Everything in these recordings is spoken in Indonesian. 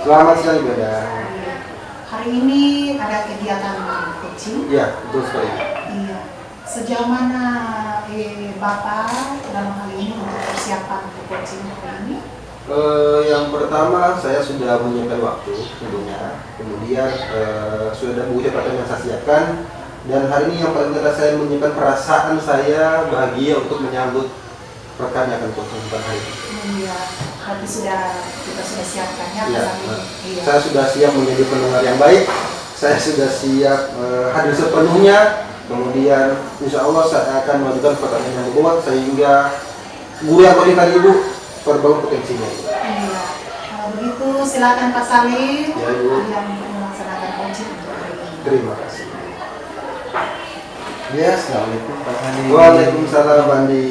Selamat siang Ibu Eda. Hari ini ada kegiatan coaching. Iya, betul sekali. Iya. Sejauh mana Bapak dalam hal ini untuk persiapan untuk coaching hari ini? Yang pertama saya sudah menyiapkan waktu tentunya. Kemudian sudah mengucapkan apa yang saya siapkan. Dan hari ini yang paling penting saya menyiapkan perasaan saya bahagia untuk menyambut rekan yang akan coaching hari ini. Iya. Berarti kita sudah siapkan ya. Iya. Iya. Saya sudah siap menjadi pendengar yang baik. Saya sudah siap hadir sepenuhnya. Kemudian insya Allah saya akan melakukan pertanyaan yang membuat sehingga guru yang berikan Ibu berbangun potensinya. Iya. Kalau begitu silakan Pak Salim Ya, Ibu. yang melaksanakan coaching untuk hari ini. Terima kasih. Ya, assalamualaikum Pak Hani. Waalaikumsalam Bandi.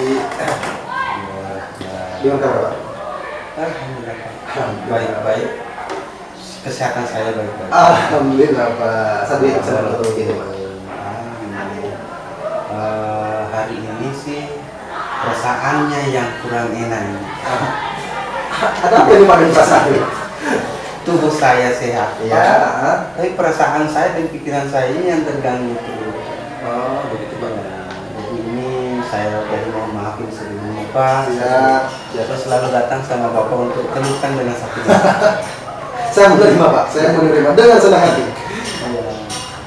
Gimana kabar Pak? Alhamdulillah Pak. Baik-baik. Kesehatan saya baik-baik. Alhamdulillah Pak. Sampai bisa ketemu gini Pak. Hari ini sih perasaannya yang kurang enak ini. Ada apa yang paling perasaan? Tubuh saya sehat, Ya. tapi perasaan saya dan pikiran saya ini yang terganggu terus. Oh begitu Pak. Jadi ini saya jadi mau maafin sebelumnya Pak. Ya. Saya selalu datang sama Bapak untuk keluhkan dengan satu. Saya menerima Pak. Saya menerima dengan senang hati. Ya,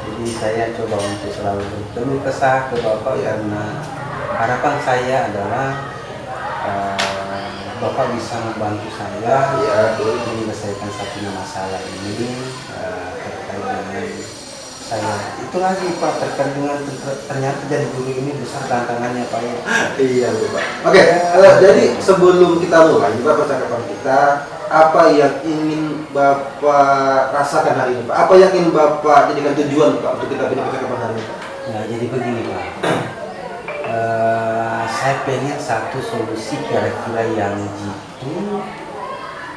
jadi saya coba untuk selalu berterima kasih ke Bapak karena harapan saya adalah Bapak bisa membantu saya menyelesaikan satu masalah ini terkait dengan saya. Itu lagi Pak, terkait dengan ternyata jadi guru ini besar tantangannya Pak ya. Iya betul Pak. Oke, jadi sebelum kita mulai Pak percakapan kita, apa yang ingin Bapak rasakan hari ini Pak? Apa yang ingin Bapak jadikan tujuan Pak untuk kita punya percakapan hari ini Pak? Nah jadi begini Pak, saya pengen satu solusi kira-kira yang jitu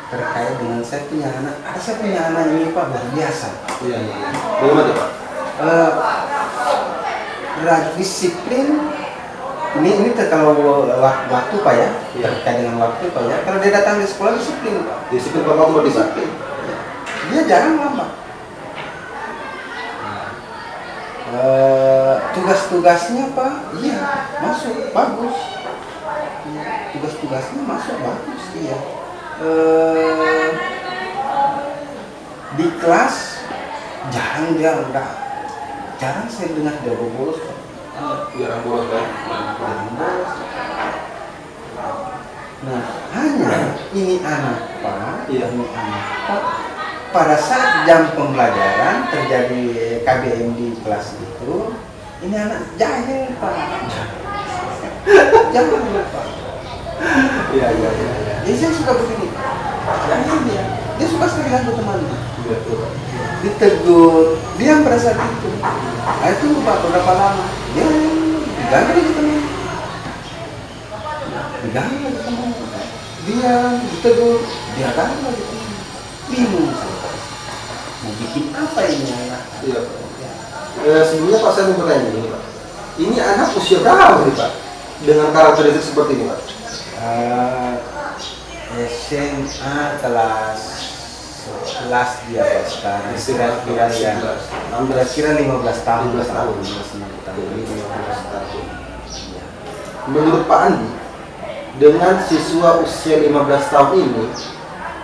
terkait dengan saya punya anak. Saya punya anak ini Pak luar biasa. Iya. Bagaimana Pak? Disiplin. Ini kalau waktu Pak ya, Iya. terkait dengan waktu Pak ya. Kalau dia datang di sekolah disiplin Pak. Disiplin Bapak mau disiplin. Dia jarang lambat. Tugas-tugasnya Pak, iya masuk bagus. Iya, tugas-tugasnya masuk bagus iya. Di kelas jarang saya dengar dia bolos Pak. Biar bolos Pak. Jarang bolos. Nah hanya ini anak Pak, Iya. ini anak Pak. Pada saat jam pembelajaran terjadi KBM di kelas itu, ini anak jahil Pak. Jahil Pak. Iya. Jadi saya suka begini. Jahil dia. Dia suka sekali ganggu temannya. Betul. Ditegur, dia merasa gitu. Nah itu Pak berapa lama? Dia diganggu lagi temannya. Diganggu lagi temannya. Dia ditegur, dia ganggu lagi temannya. Bingung saya. Mau bikin apa ini anak? Iya Pak. Sebelumnya Pak saya mau bertanya ini Pak. Ini anak usia berapa nih Pak? Dengan karakteristik seperti ini Pak? SMA kelas 11 dia Pak sekarang. Kira-kira ya. Kira-kira 15 tahun. 15 tahun. 15 tahun. Menurut Pak Andi, dengan siswa usia 15 tahun ini,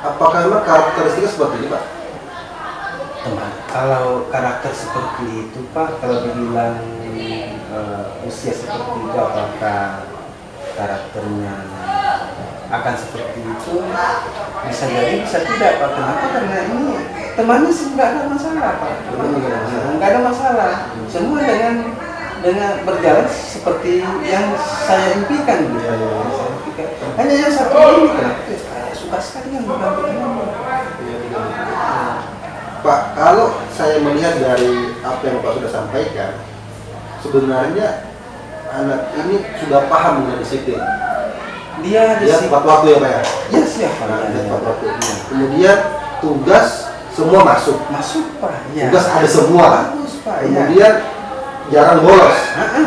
apakah memang karakteristiknya seperti ini Pak? Teman, kalau karakter seperti itu Pak, kalau dibilang usia seperti itu apakah karakternya akan seperti itu? Bisa jadi, bisa tidak Pak. Kenapa? Karena ini temannya sih nggak ada masalah Pak. Nggak ada masalah. Semua dengan berjalan seperti yang saya impikan gitu. Saya impikan. Hanya yang satu ini kenapa? Suka sekali yang bergantung temannya. Pak, kalau saya melihat dari apa yang Pak sudah sampaikan, sebenarnya anak ini sudah paham dengan disiplin. Dia Tepat waktu ya Pak ya? Ya siap Pak. Nah, tepat waktu. Kemudian tugas semua masuk. Masuk Pak. Ya. Tugas ada semua. Bagus Pak. Kemudian jarang bolos.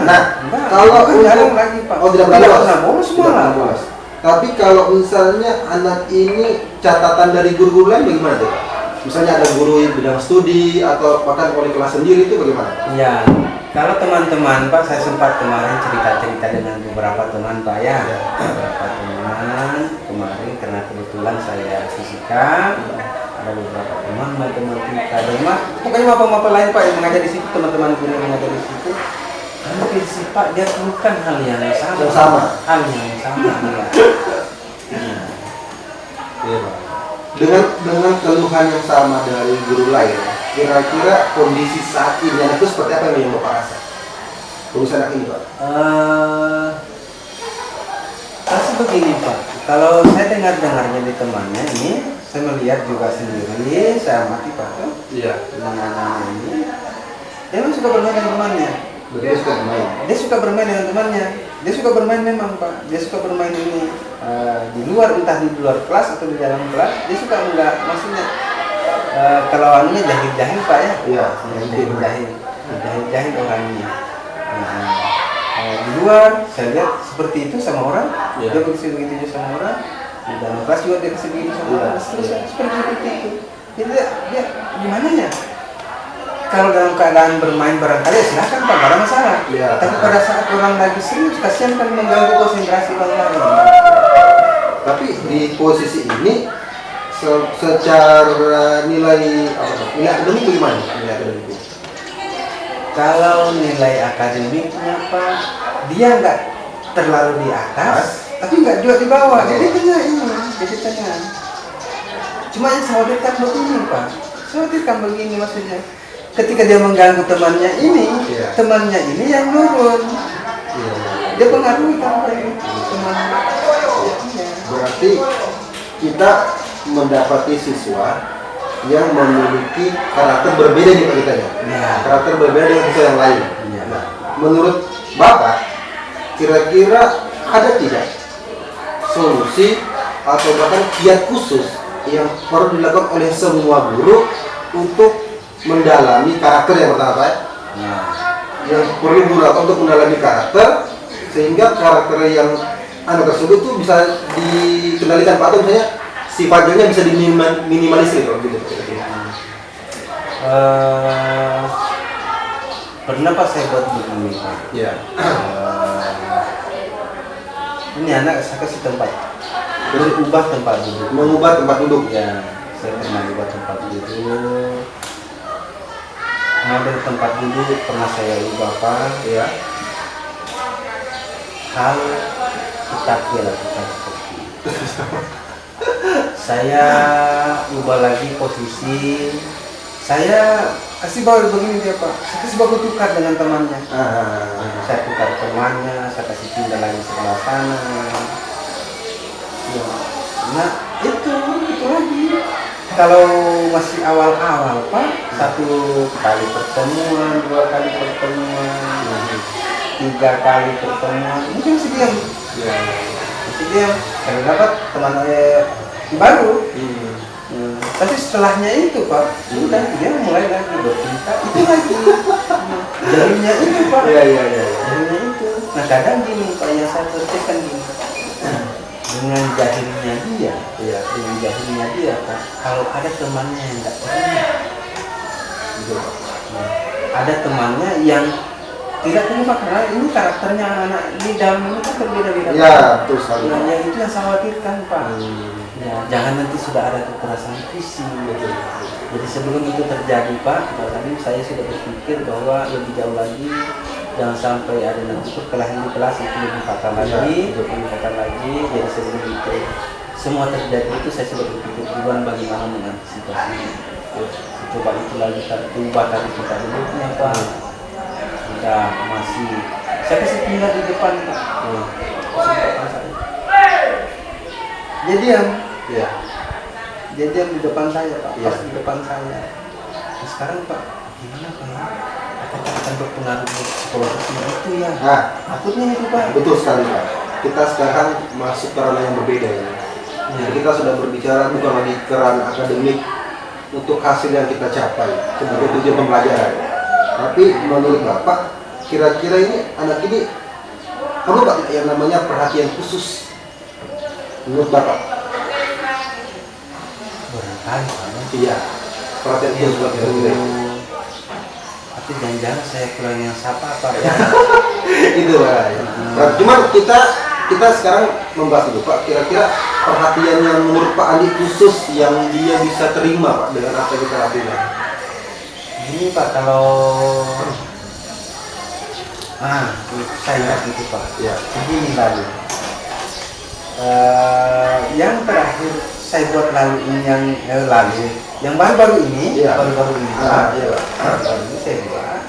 Nah, kalau jarang lagi Pak. Oh, tidak pernah bolos semua Tidak lah. pernah bolos. Tapi kalau misalnya anak ini catatan dari guru-guru lain bagaimana tuh? Misalnya ada guru yang bidang studi atau bahkan wali kelas sendiri, itu bagaimana? Ya, kalau teman-teman Pak, saya sempat kemarin cerita-cerita dengan beberapa teman Pak ya. Beberapa teman kemarin karena kebetulan saya fisika, ada beberapa teman matematika, dan pokoknya mapa-mapa lain Pak yang mengajar di situ, teman-teman guru yang mengajar di situ. Hampir sih Pak, dia bukan hal yang sama. Hal yang sama. Iya, Pak. Dengan keluhan yang sama dari guru lain, kira-kira kondisi saat ini anak itu seperti apa yang Bapak rasa? Kondisi anak ini, Pak? Pasti begini Pak, kalau saya dengar-dengarnya di temannya ini, saya melihat juga sendiri, saya amati Pak, Iya. dengan anak-anak ini, dia memang suka bermain dengan temannya. Dia suka bermain. Dia suka bermain dengan temannya. Dia suka bermain memang Pak. Dia suka bermain ini di luar, entah di luar kelas atau di dalam kelas. Dia suka enggak, maksudnya kalau anunya jahil-jahil Pak ya. Iya. Jahil orangnya. Di luar saya lihat seperti itu sama orang. Iya. Dia begitu sama orang. Di dalam kelas juga dia begitu sama orang. Seterusnya seperti itu. Dia gimana ya? Kalau dalam keadaan bermain barangkali ya silakan Pak, gak ada masalah. Ya. Tapi pada saat orang lagi serius, kasihan kan mengganggu konsentrasi orang lain. Tapi di posisi ini secara nilai akademik bagaimana? Nilai akademik. Kalau nilai akademiknya Pak, dia nggak terlalu di atas, tapi nggak juga di bawah. Jadi tengah ini, jadi tengah. Cuma yang saya khawatirkan begini Pak, saya khawatirkan begini maksudnya. Ketika dia mengganggu temannya ini, Iya. temannya ini yang nurun. Iya. Dia pengaruhi kan Pak ini, temannya. Iya. Berarti kita mendapati siswa yang memiliki karakter berbeda nih Pak kita ya. Iya. Karakter berbeda dengan siswa yang lain. Iya. Nah, menurut Bapak, kira-kira ada tidak solusi atau bahkan kiat khusus yang perlu dilakukan oleh semua guru untuk mendalami karakter yang pertama Pak? Nah. Yang perlu guru lakukan untuk mendalami karakter sehingga karakter yang anak tersebut tuh bisa dikendalikan Pak, atau misalnya sifatnya bisa diminimalisir kalau gitu. Pernah Pak saya buat begini Pak. Iya. Ini anak saya kasih tempat, terus ubah tempat duduk. Mengubah tempat duduk. Ya, saya pernah ubah tempat duduk. Model tempat duduk pernah saya ubah Pak. Iya. Hal tetap dia lakukan seperti itu. Saya ubah lagi posisi. Saya kasih bawa begini dia Pak. Saya kasih bawa tukar dengan temannya. Saya tukar temannya, saya kasih pindah lagi sebelah sana. Ya. Nah itu lagi. Kalau masih awal-awal Pak, 1 kali pertemuan, 2 kali pertemuan, 3 kali pertemuan, mungkin masih diam. Iya. Masih diam. Karena dapat teman baru. Tapi setelahnya itu Pak, sudah dia mulai lagi bercinta. Itu lagi. Jadinya itu Pak. Iya. Jadinya itu. Nah kadang gini Pak, yang saya teruskan gini. Dengan jahilnya dia, Pak. Kalau ada temannya yang nggak terima, ada temannya yang tidak terima karena ini karakternya anak di dalam ini kan berbeda-beda. Iya, betul sekali. Nah, yang itu yang saya khawatirkan Pak. Ya, jangan nanti sudah ada kekerasan fisik. Betul. Jadi sebelum itu terjadi Pak, tadi saya sudah berpikir bahwa lebih jauh lagi, jangan sampai ada nanti perkelahian di kelas itu lebih fatal lagi, Jadi sebelum itu semua terjadi itu saya sudah berpikir duluan bagaimana mengantisipasinya. Coba itu lagi ubah tadi kita duduknya Pak. Sudah masih, saya kasih pindah di depan Pak. Dia diam. Iya. Dia diam di depan saya Pak, Iya. pas di depan saya. Nah, sekarang Pak, gimana Pak ya? Apakah akan berpengaruh psikologis itu ya? Nah, Takutnya itu Pak. betul sekali Pak. Kita sekarang masuk ke ranah yang berbeda ya. Jadi kita sudah berbicara bukan lagi ke ranah akademik untuk hasil yang kita capai sebagai tujuan pembelajaran. Tapi menurut Bapak, kira-kira ini anak ini perlu Pak yang namanya perhatian khusus menurut Bapak? Barangkali Pak. Iya. perhatian Iya, khusus buat kira-kira itu? tapi jangan-jangan saya kurang yang sapa apa ya. Itu Pak. Nah, cuman kita sekarang membahas dulu Pak, kira-kira perhatian yang menurut Pak Andi khusus yang dia bisa terima Pak dengan apa yang kita lakukan. Ini Pak, kalau saya ingat itu Pak. Ya. Begini lalu. Yang terakhir saya buat lalu ini yang baru-baru ini, Iya. baru-baru ini, Ah, iya Pak. baru ini saya buat.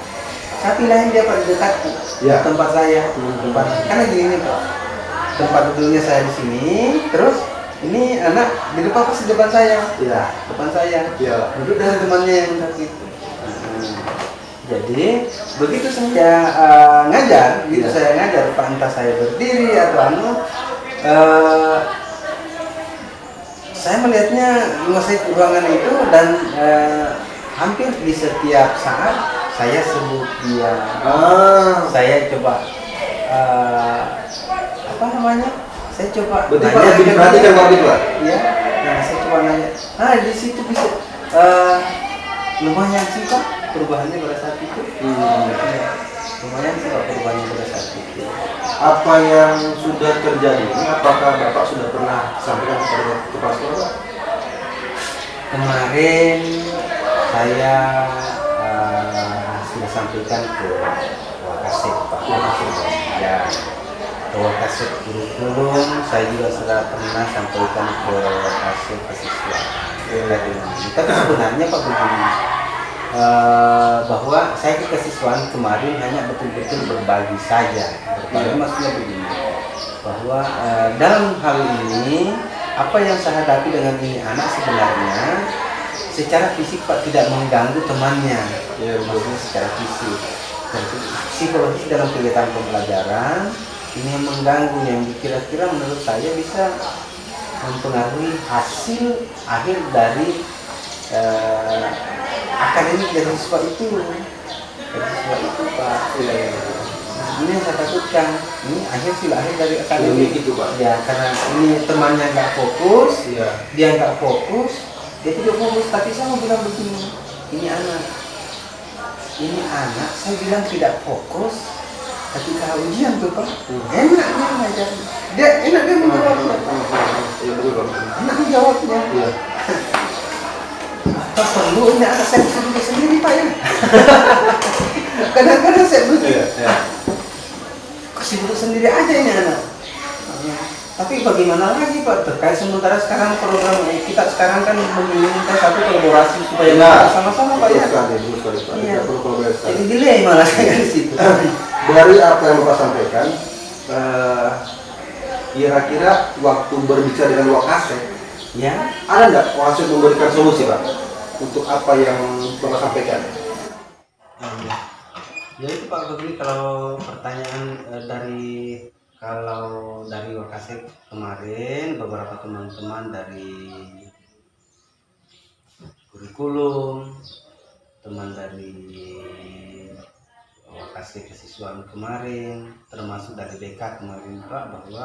Saya pindahin dia Pak di dekat Iya. tempat saya, tempat karena gini Pak, tempat duduknya saya di sini, terus ini anak di depan pas di depan saya, Iya. depan saya, Iya. duduk dengan temannya yang sakit. Jadi begitu saya ngajar, begitu Iya. saya ngajar, Pak, entah saya berdiri atau saya melihatnya menguasai ruangan itu dan hampir di setiap saat saya sebut dia, saya coba apa namanya? Saya coba Berarti Pak nanya lebih ke diperhatikan dia. Pak gitu Pak? Iya, nah saya coba nanya. Di situ bisa lumayan sih Pak perubahannya pada saat itu. Ya, lumayan sih Pak perubahannya pada saat itu. Apa yang sudah terjadi ini apakah Bapak sudah pernah sampaikan kepada kepala sekolah Pak? Kemarin saya sudah sampaikan ke Wakasek Pak. Ya, ke Wakasek kurikulum saya juga sudah pernah sampaikan ke Wakasek kesiswaan. Tapi sebenarnya Pak begini, bahwa saya ke kesiswaan kemarin hanya betul-betul berbagi saja. Berbagi maksudnya begini, bahwa dalam hal ini apa yang saya hadapi dengan ini anak sebenarnya secara fisik Pak tidak mengganggu temannya, maksudnya secara fisik. Jadi, psikologis dalam kegiatan pembelajaran ini yang mengganggu, yang kira-kira menurut saya bisa mempengaruhi hasil akhir dari akademik dari siswa itu, Pak. Ini yang saya takutkan, ini akhir dari akademik itu Pak. ya, karena ini temannya nggak fokus, Iya. dia nggak fokus, dia tidak fokus. Tapi saya mau bilang begini, ini anak saya bilang tidak fokus ketika ujian tuh Pak. Enak dia ngajar, dia enak dia menjawabnya, Iya betul Pak. enak dia jawabnya. Iya. Apa perlu ini anak saya bisa duduk sendiri Pak ya? Kadang-kadang saya begitu. Iya. Kasih duduk sendiri aja ini anak. Tapi bagaimana lagi Pak, terkait sementara sekarang program kita sekarang kan menginginkan satu kolaborasi supaya kita sama-sama Pak ya. Betul sekali Pak. Iya. Tidak perlu kolaborasi. Jadi delay malah kayak di situ. Dari apa yang Bapak sampaikan, kira-kira waktu berbicara dengan Wakasek, Ya, ada nggak Wakasek memberikan solusi Pak untuk apa yang Bapak sampaikan? ya itu Pak Begini, kalau pertanyaan kalau dari Wakasek kemarin beberapa teman-teman dari kurikulum, teman dari Wakasek kesiswaan kemarin, termasuk dari BK kemarin Pak, bahwa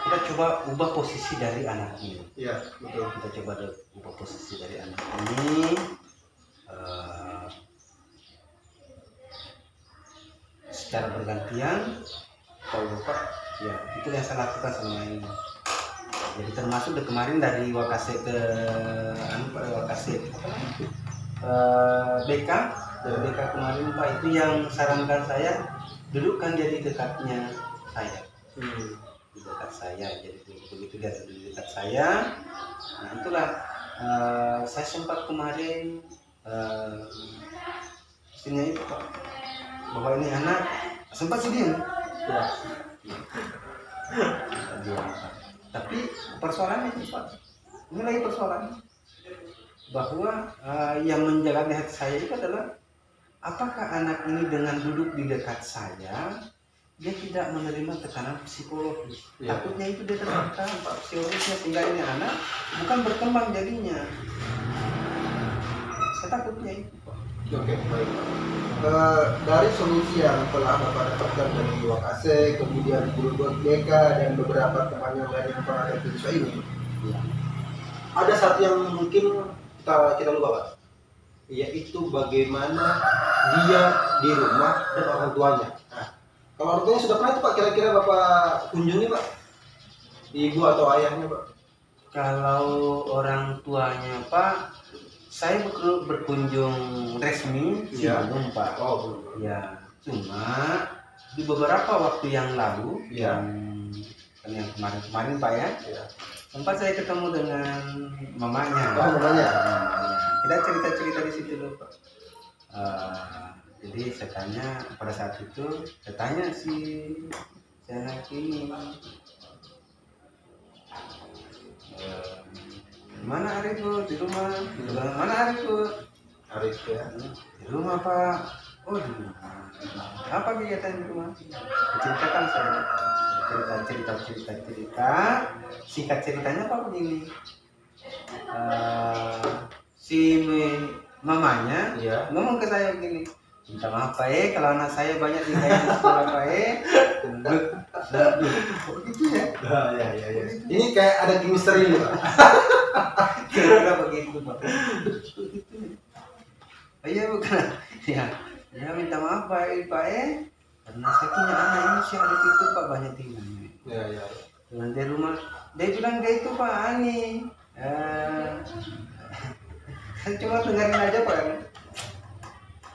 kita coba ubah posisi dari anak ini. Iya betul. Kita coba ubah posisi dari anak ini. Secara bergantian, kalau Bapak, ya itu yang saya lakukan selama ini. Jadi termasuk kemarin dari Wakasek ke Wakasek BK, dari BK kemarin Pak, itu yang sarankan saya dudukkan jadi dekatnya saya, di dekat saya. Jadi begitu dia di dekat saya, nah itulah saya sempat kemarin pastinya itu Pak, bahwa ini anak sempat sih diam. Ya. Tapi persoalannya itu Pak, ini lagi persoalan bahwa yang menjaga di hati saya itu adalah apakah anak ini dengan duduk di dekat saya dia tidak menerima tekanan psikologis. Ya. Takutnya itu dia tertekan Pak psikologisnya, sehingga ini anak bukan berkembang jadinya. Saya takutnya itu Pak. Oke, baik. Dari solusi yang telah Bapak dapatkan dari Wakasek, kemudian guru BK dan beberapa teman yang lain yang pernah ada di siswa ini, Ya. ada satu yang mungkin kita lupa Pak, yaitu bagaimana dia di rumah dan orang tuanya. Nah, kalau orang tuanya sudah pernah itu Pak, kira-kira Bapak kunjungi Pak, ibu atau ayahnya Pak? Kalau orang tuanya Pak, saya berkunjung resmi sih Iya. belum Pak. Oh belum. Ya, cuma di beberapa waktu yang lalu, Iya. yang kemarin-kemarin Pak ya, Ya. sempat saya ketemu dengan mamanya. Oh, mamanya. Kita cerita-cerita di situ loh Pak. Jadi saya tanya pada saat itu, saya tanya si saya ini, mana Arif Bu? Di rumah. Mana Arif Bu? Arif ya. Di rumah Pak. Oh di rumah. Apa kegiatan di rumah? Ceritakan saya. Cerita. Singkat ceritanya Pak begini. Mamanya Iya. ngomong ke saya begini. Minta maaf Pak kalau anak saya banyak dikain di sekolah Pak Oh gitu ya? Ya. Ini kayak ada chemistry nih Pak. Kira-kira begitu Pak. Iya bukan. Ya minta maaf Pak karena saya punya anak ini si Arif itu Pak banyak tinggalnya. Ya. Dengan dia rumah, dia bilang dia itu Pak Ani. Saya cuma dengerin aja Pak.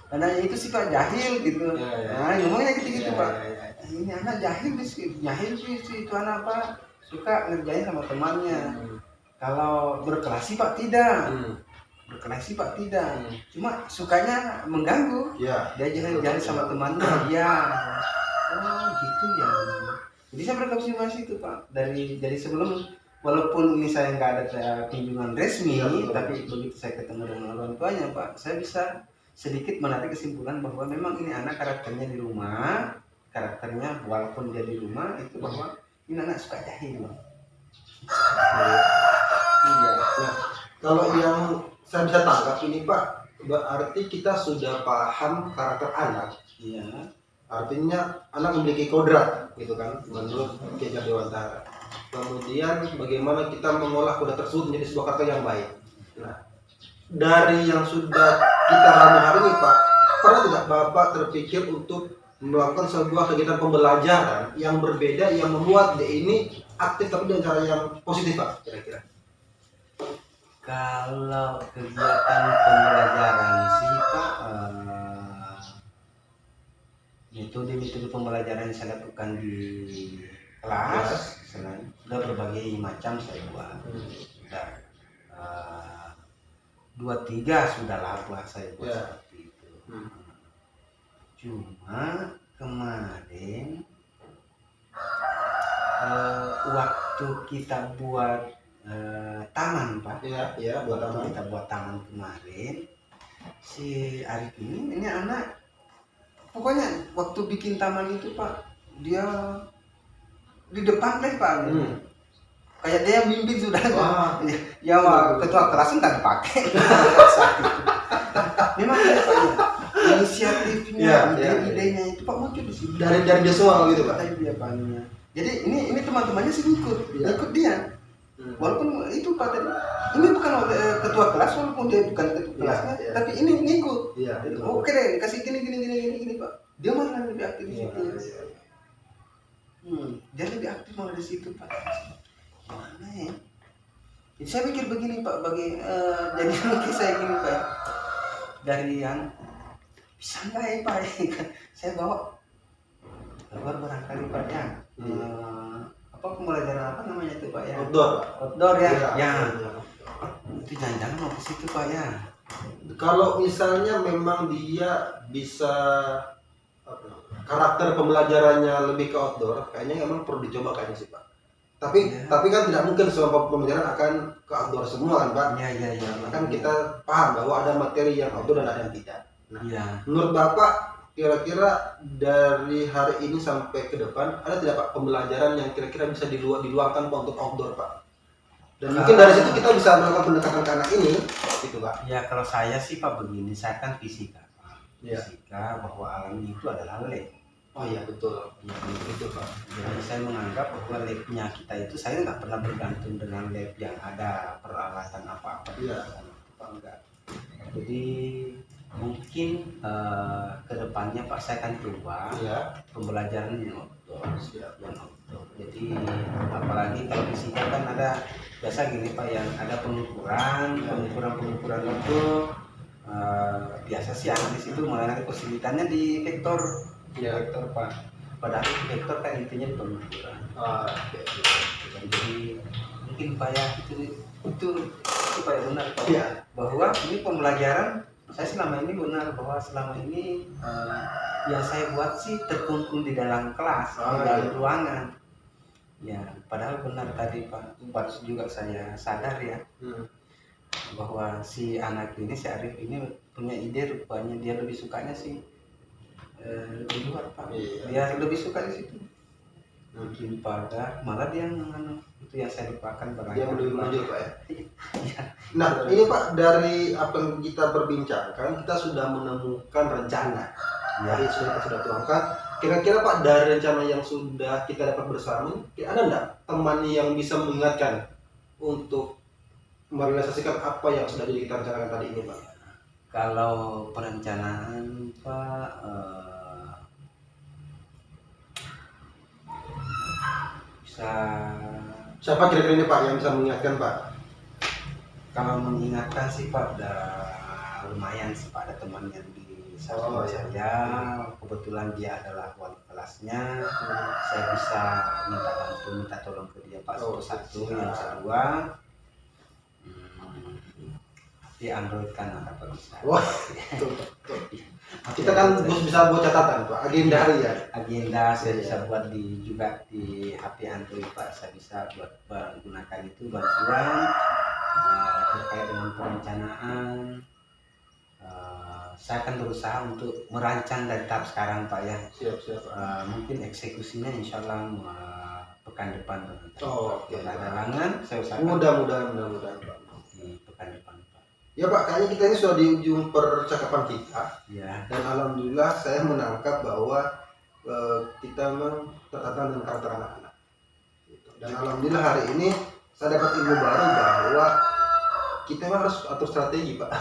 Anaknya itu sih Pak jahil gitu. Ya. Nah ngomongnya gitu-gitu Pak. Ya. Ini anak jahil sih itu anak Pak suka ngerjain sama temannya. Kalau berkelasi Pak tidak. Berkelasi Pak tidak. Cuma sukanya mengganggu. Ya. Dia jalan sama temannya dia. Oh gitu ya. Jadi saya berkonfirmasi itu Pak dari sebelum, walaupun ini saya nggak ada kunjungan resmi, Ya, betul. tapi begitu saya ketemu dengan orang tuanya Pak, saya bisa sedikit menarik kesimpulan bahwa memang ini anak karakternya di rumah, karakternya walaupun dia di rumah itu bahwa ini anak suka jahil. Iya. Nah, kalau yang saya bisa tangkap ini Pak, berarti kita sudah paham karakter anak. Iya. Artinya anak memiliki kodrat, gitu kan, menurut Ki Hajar Dewantara. Kemudian bagaimana kita mengolah kodrat tersebut menjadi sebuah karakter yang baik. Nah, dari yang sudah kita ramu hari ini Pak, pernah tidak Bapak terpikir untuk melakukan sebuah kegiatan pembelajaran yang berbeda yang membuat dia ini aktif tapi dengan cara yang positif Pak, kira-kira? Kalau kegiatan pembelajaran sih Pak, metode pembelajaran yang saya lakukan di kelas selain sudah berbagai macam saya buat. Sudah 2-3 sudah lah saya buat seperti itu. Cuma kemarin waktu kita buat taman Pak, Iya, buat waktu taman. kita buat taman kemarin, si Arif ini anak, pokoknya waktu bikin taman itu Pak, dia di depan deh Pak. Kayak dia mimpi sudah. Wah. Ya ketua kelas nggak dipakai. Memang dia Pak ya. Inisiatifnya, ide-idenya itu Pak muncul di sini. Dari dia semua gitu Pak. Dari dia Paknya. Jadi ini teman-temannya sih ikut dia. Walaupun itu Pak tadi, ini bukan ketua kelas, walaupun dia bukan ketua kelasnya, tapi ini ngikut. Iya. Oke deh, kasih gini Pak. Dia malah lebih aktif di situ. Dia lebih aktif malah di situ Pak. Gimana ya? Jadi saya pikir begini Pak, jadi lagi saya gini Pak, dari yang bisa nggak ya Pak? Saya bawa keluar barangkali Pak ya. Apa pembelajaran apa namanya itu Pak ya? Outdoor ya. Ya. Itu jangan-jangan mau ke situ Pak ya. Kalau misalnya memang dia bisa karakter pembelajarannya lebih ke outdoor, kayaknya memang perlu dicoba kayaknya sih Pak. Tapi kan tidak mungkin semua pembelajaran akan ke outdoor semua kan Pak. Iya. Kan kita paham bahwa ada materi yang outdoor dan ada yang tidak. Nah, menurut Bapak kira-kira dari hari ini sampai ke depan ada tidak Pak pembelajaran yang kira-kira bisa diluangkan Pak untuk outdoor Pak? Dan mungkin dari situ kita bisa melakukan pendekatan ke anak ini, gitu Pak. Ya kalau saya sih Pak begini, saya kan fisika. Iya. Fisika bahwa alam itu adalah lem. Oh iya betul. Ya, Betul Pak. jadi saya menganggap bahwa labnya kita itu, saya nggak pernah bergantung dengan lab yang ada peralatan apa-apa. Iya. Pak, enggak. Jadi mungkin kedepannya Pak saya akan coba Iya. pembelajaran yang outdoor. Siap. Yang outdoor. Jadi apalagi kalau fisika kan ada biasa gini Pak, yang ada pengukuran itu biasa sih analis itu mengenai kesulitannya di vektor. Iya. Vektor Pak. Padahal vektor kan intinya di pengukuran. Oke. Jadi mungkin Pak ya itu Pak ya, benar Pak. Iya. Bahwa ini pembelajaran saya selama ini benar, bahwa selama ini yang saya buat sih terkumpul di dalam kelas, di dalam iya. ruangan. Ya, padahal benar tadi Pak, baru juga saya sadar ya bahwa si anak ini, si Arif ini punya ide, rupanya dia lebih sukanya sih di luar Pak. Iya. Dia lebih suka di situ. Mungkin pada malah dia itu yang saya lupakan barangkali. Dia lebih menonjol Pak ya. Iya. Nah ini Pak, dari apa yang kita perbincangkan, kita sudah menemukan rencana. Jadi sudah kita sudah tuangkan. Kira-kira Pak, dari rencana yang sudah kita dapat bersama, ada nggak teman yang bisa mengingatkan untuk merealisasikan apa yang sudah kita rencanakan tadi ini Pak? Kalau perencanaan Pak, bisa, Siapa kira-kira ini Pak yang bisa mengingatkan Pak? kalau mengingatkan sih Pak, udah lumayan sih Pak, ada teman yang di Oh, saya, iya. kebetulan dia adalah wali kelasnya, saya bisa minta bantu, minta tolong ke dia Pak, Oh, satu-satu. siap. Yang kedua, di Android kan ada Pak, bisa. Wah, betul. Kita kan bisa buat catatan Pak, agenda harian. Agenda saya bisa buat juga di HP Android Pak, saya bisa buat menggunakan itu bantuan terkait dengan perencanaan. Saya akan berusaha untuk merancang dari tahap sekarang Pak ya. Siap Pak. Mungkin eksekusinya insya Allah pekan depan Pak. Oh, oke. Ada halangan, saya usahakan Mudah-mudahan Pak. di pekan depan Pak. Ya Pak, kayaknya kita ini sudah di ujung percakapan kita. Ya. Dan alhamdulillah saya menangkap bahwa kita memang tertata dengan karakter anak-anak. Gitu. Dan alhamdulillah hari ini saya dapat ilmu baru bahwa kita memang harus atur strategi Pak.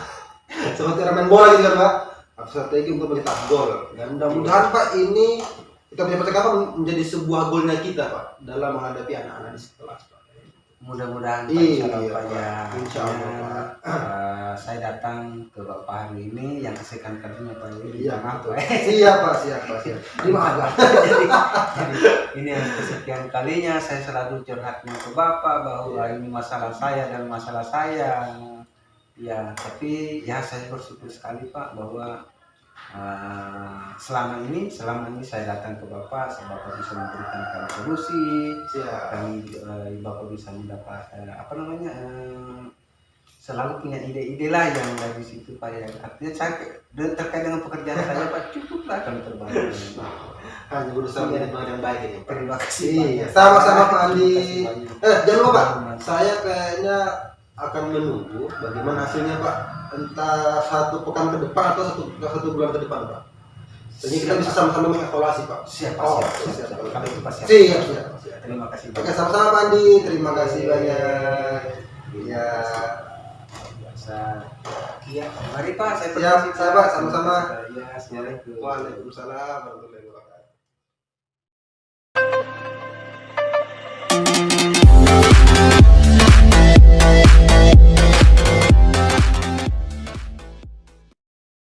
Seperti orang main bola gitu kan Pak. Atur strategi untuk mencetak gol. Dan mudah-mudahan Pak ini kita punya percakapan menjadi sebuah golnya kita Pak dalam menghadapi anak-anak di kelas Pak. Mudah-mudahan Pak, Iya, insya Allah Pak Pak. ya. Insya Allah, Pak. Saya datang ke Bapak hari ini yang kesekian kalinya Pak. Iya, maaf betul. Pak. Siap Pak. Terima kasih. jadi ini yang kesekian kalinya saya selalu curhatnya ke Bapak bahwa ini masalah saya dan masalah saya. Ya, tapi ya saya bersyukur sekali Pak bahwa selama ini saya datang ke Bapak bisa memberikan kami solusi. Siap. Kami Bapak bisa mendapat selalu punya ide-ide lah yang dari situ Pak ya. Artinya saya terkait dengan pekerjaan saya Pak, cukuplah kami terbantu. Hanya berusaha menjadi teman yang baik ini Pak. Terima kasih. Iya, sama-sama Pak Andi. Terima kasih banyak. Jangan lupa Pak, saya kayaknya akan menunggu bagaimana hasilnya Pak, entah 1 pekan ke depan atau satu bulan ke depan Pak. Jadi kita bisa sama-sama mengevaluasi Pak. Siap. Siap. Kalau itu Pak siap. Siap. Terima kasih Oke, banyak. sama-sama Pak Andi. Terima kasih banyak. Iya. Biasa. Iya. Mari Pak, saya Siap, permisi, saya Pak, sama-sama. Ya, assalamualaikum. Waalaikumsalam warahmatullahi wabarakatuh.